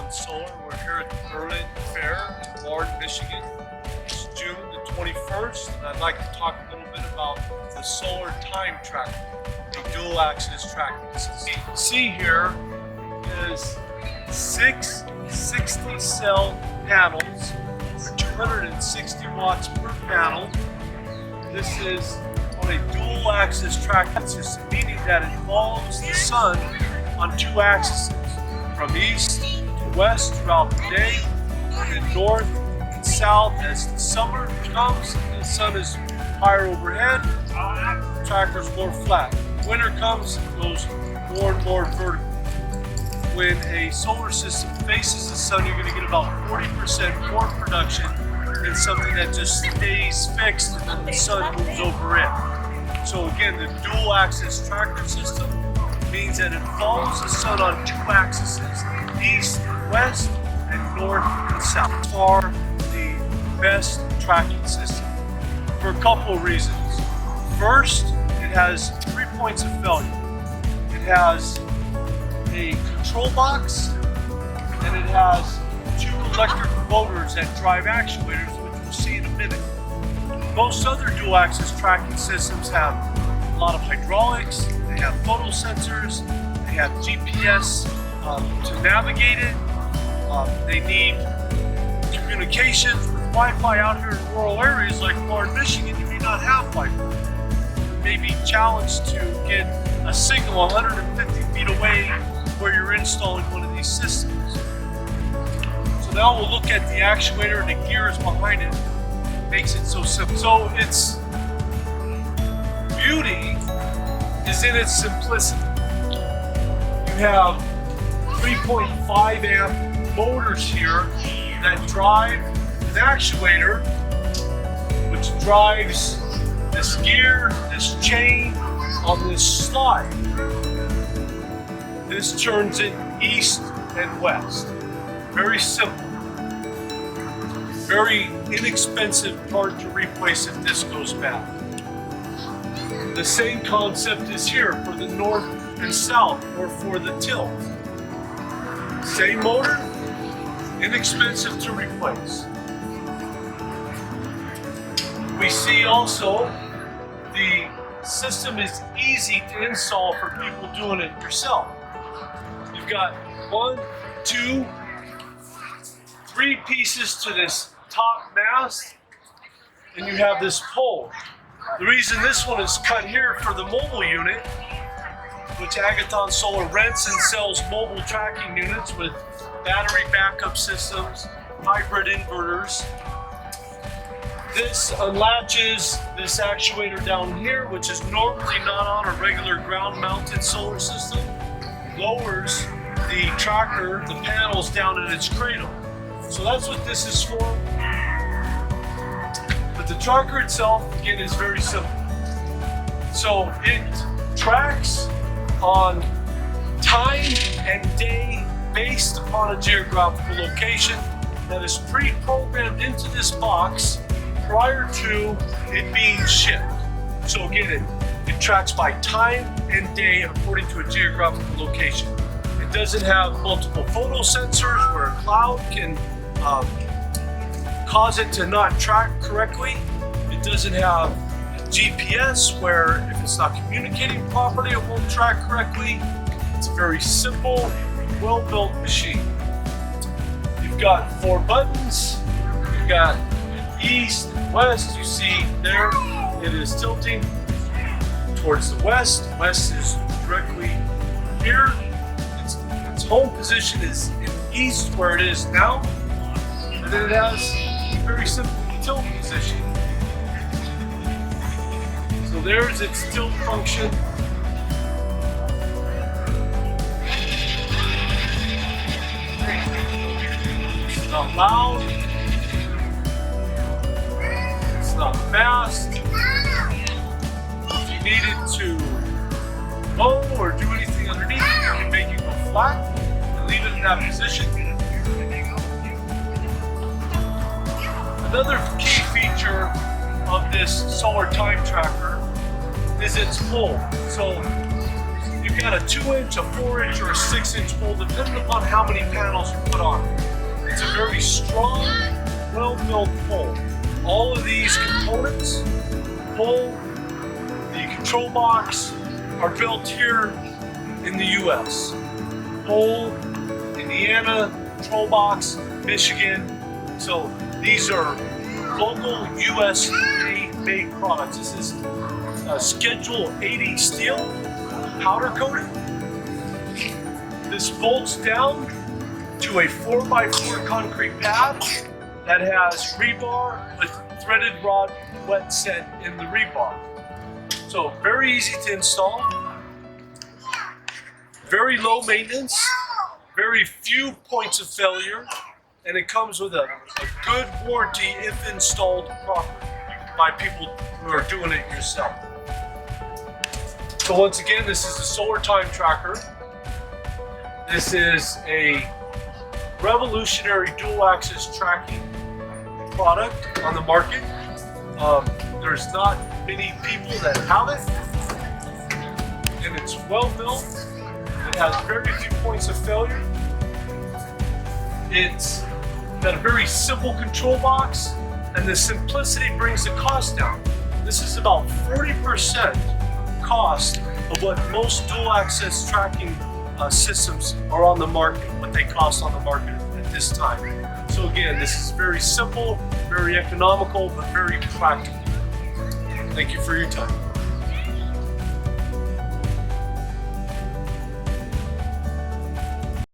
Agathon Solar. We're here at the Berlin Fair in Warren, Michigan. It's June the 21st, and I'd like to talk a little bit about the solar time tracker, the dual axis tracking system. You can see here is 6 60-cell panels for 260 watts per panel. This is on a dual axis tracking system, meaning that it follows the sun on two axes, from east to west throughout the day, and then north and south as the summer comes and the sun is higher overhead, the tracker's more flat. Winter comes, it goes more and more vertical. When a solar system faces the sun, you're going to get about 40% more production than something that just stays fixed and then the sun moves over it. So again, the dual axis tracker system means that it follows the sun on two axes, east and west and north and south. It's far the best tracking system for a couple of reasons. First, it has 3 points of failure. It has a control box and it has 2 electric motors that drive actuators, which we'll see in a minute. Most other dual axis tracking systems have a lot of hydraulics, they have photo sensors, they have GPS to navigate it, they need communications with Wi-Fi. Out here in rural areas like Warren, Michigan, you may not have Wi-Fi. You may be challenged to get a signal 150 feet away where you're installing one of these systems. So now we'll look at the actuator and the gears behind it. Makes it so simple. So its beauty is in its simplicity. You have 3.5 amp motors here that drive an actuator which drives this gear, this chain on this slide. This turns it east and west. Very simple. Very inexpensive part to replace if this goes bad. The same concept is here for the north and south, or for the tilt. Same motor, inexpensive to replace. We see also the system is easy to install for people doing it yourself. You've got 1, 2, 3 pieces to this top mast, and you have this pole. The reason this one is cut here for the mobile unit, which Agathon Solar rents and sells mobile tracking units with battery backup systems, hybrid inverters. This unlatches this actuator down here, which is normally not on a regular ground-mounted solar system, lowers the tracker, the panels down in its cradle. So that's what this is for. But the tracker itself, again, is very simple. So it tracks on time and day based upon a geographical location that is pre-programmed into this box prior to it being shipped. So again, it tracks by time and day according to a geographical location. It doesn't have multiple photo sensors where a cloud can cause it to not track correctly. It doesn't have GPS where if it's not communicating properly, it won't track correctly. It's a very simple, well-built machine. You've got 4 buttons. You've got east and west. You see there, it is tilting towards the west. West is directly here. Its home position is in east where it is now. And then it has a very simple tilt position. So there's its tilt function. It's not loud. It's not fast. If you need it to go or do anything underneath, you can make it go flat and leave it in that position. Another key feature of this solar time tracker is its pole. So you got a 2-inch, a 4-inch, or a 6-inch bowl, depending upon how many panels you put on. It's a very strong, well-milled pole. All of these components, pole, the control box, are built here in the U.S. Pole, Indiana, control box, Michigan. So these are local USA-made products. This is Schedule 80 steel, powder coated. This bolts down to a 4x4 concrete pad that has rebar with threaded rod wet set in the rebar. So very easy to install, very low maintenance, very few points of failure, and it comes with a good warranty if installed properly by people who are doing it yourself. So once again, this is the Solar Time Tracker. This is a revolutionary dual axis tracking product on the market. There's not many people that have it, and it's well built. It has very few points of failure. It's got a very simple control box, and the simplicity brings the cost down. This is about 40% cost of what most dual axis tracking systems are on the market, what they cost on the market at this time. So again, this is very simple, very economical, but very practical. Thank you for your time.